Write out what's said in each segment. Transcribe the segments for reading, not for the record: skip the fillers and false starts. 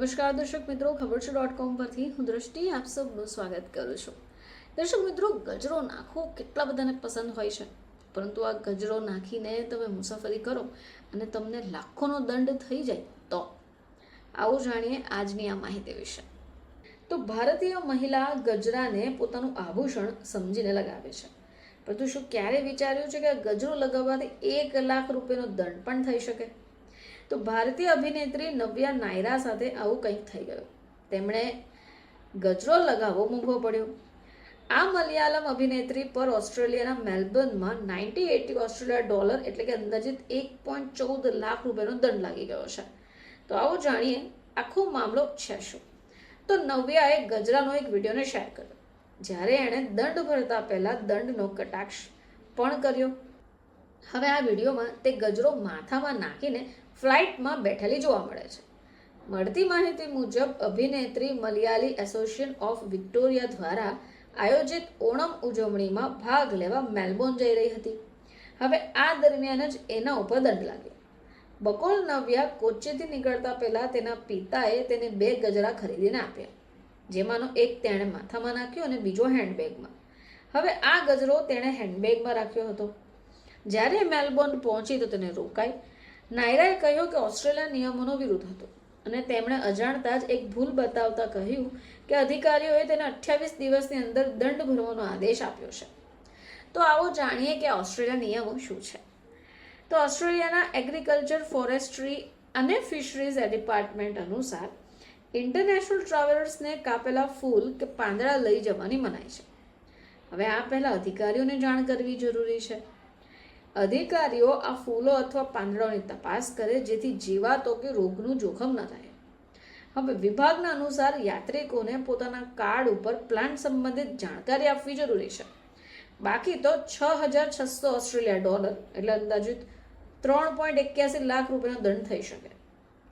નમસ્કાર દર્શક મિત્રો, ખબર છે .com પરથી હું દ્રષ્ટિ આપ સૌનું સ્વાગત કરું છું. દર્શક મિત્રો, ગજરો નાખવો કેટલા બધાને પસંદ હોય છે, પરંતુ આ ગજરો નાખીને તમે મુસાફરી કરો અને તમને લાખોનો દંડ થઈ જાય તો આવું જાણીએ આજની આ માહિતી વિશે. તો ભારતીય મહિલા ગજરાને પોતાનું આભૂષણ સમજીને લગાવે છે, પરંતુ શું ક્યારે વિચાર્યું છે કે ગજરો લગાવવાથી 1 લાખ રૂપિયાનો દંડ પણ થઈ શકે? તો ભારતીય અભિનેત્રી નવ્યા નાયરા સાથે આવું કંઈક થઈ ગયું. તેમણે ગજરો લગાવવો મૂકવો પડ્યો. આ મલયાલમ અભિનેત્રી પર ઓસ્ટ્રેલિયાના મેલબર્નમાં $90-80 એટલે કે અંદાજિત 1.14 લાખ રૂપિયાનો દંડ લાગી ગયો છે. તો આવો જાણીએ આખો મામલો છે શું. તો નવ્યાએ ગજરાનો એક વિડીયોને શેર કર્યો, જ્યારે એણે દંડ ભરતા પહેલા દંડનો કટાક્ષ પણ કર્યો. હવે આ વિડીયોમાં તે ગજરો માથામાં નાખીને ફ્લાઇટમાં બેઠેલી જોવા મળે છે. મળતી માહિતી મુજબ અભિનેત્રી મલયાલી એસોસિએશન ઓફ વિક્ટોરિયા દ્વારા આયોજિત ઓણમ ઉજવણીમાં ભાગ લેવા મેલબોર્ન જઈ રહી હતી. હવે આ દરમિયાન જ એના ઉપર દંડ લાગ્યો. બકોલ નવ્યા કોચીથી નીકળતા પહેલા તેના પિતાએ તેને 2 ગજરા ખરીદીને આપ્યા, જેમાંનો એક તેણે માથામાં નાખ્યો અને બીજો હેન્ડબેગમાં. હવે આ ગજરો તેણે હેન્ડબેગમાં રાખ્યો હતો. જ્યારે મેલબોર્ન પહોંચી તો તેને રોકાઈ. નાયરાએ કહ્યું કે ઓસ્ટ્રેલિયા નિયમોનો વિરુદ્ધ હતો અને તેમણે અજાણતા જ એક ભૂલ બતાવતા કહ્યું કે અધિકારીઓએ તેને 28 દિવસની અંદર દંડ ભરવાનો આદેશ આપ્યો છે. તો આવો જાણીએ કે ઓસ્ટ્રેલિયા નિયમો શું છે. તો ઓસ્ટ્રેલિયાના એગ્રીકલ્ચર, ફોરેસ્ટ્રી અને ફિશરીઝ ડિપાર્ટમેન્ટ અનુસાર ઇન્ટરનેશનલ ટ્રાવેલર્સને કાપેલા ફૂલ કે પાંદડા લઈ જવાની મનાઈ છે. હવે આ પહેલાં અધિકારીઓને જાણ કરવી જરૂરી છે. અધિકારીઓ આ ફૂલો અથવા પાંદડાઓની તપાસ કરે, જેથી જીવાતો કે રોગનું જોખમ ન થાય. હવે વિભાગના અનુસાર યાત્રિકોને પોતાના કાર્ડ ઉપર પ્લાન્ટ સંબંધિત જાણકારી આપવી જરૂરી છે. બાકી તો $6,600 એટલે અંદાજિત 3.81 લાખ રૂપિયાનો દંડ થઈ શકે.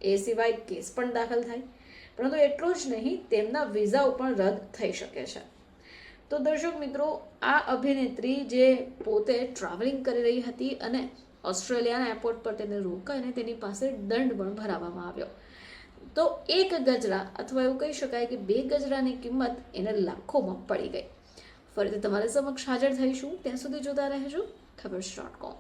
એ સિવાય કેસ પણ દાખલ થાય, પરંતુ એટલું જ નહીં, તેમના વિઝાઓ પણ રદ થઈ શકે છે. તો દર્શક મિત્રો, આ અભિનેત્રી જે પોતે ટ્રાવેલિંગ કરી રહી હતી અને ઓસ્ટ્રેલિયાના એરપોર્ટ પર તેને રોકાઈને તેની પાસે દંડ પણ ભરાવવામાં આવ્યો. તો 1 ગજરા અથવા એવું કહી શકાય કે 2 ગજરાની કિંમત એને લાખોમાં પડી ગઈ. ફરીથી તમારી સમક્ષ હાજર થઈશું, ત્યાં સુધી જોતા રહેજો ખબર.com.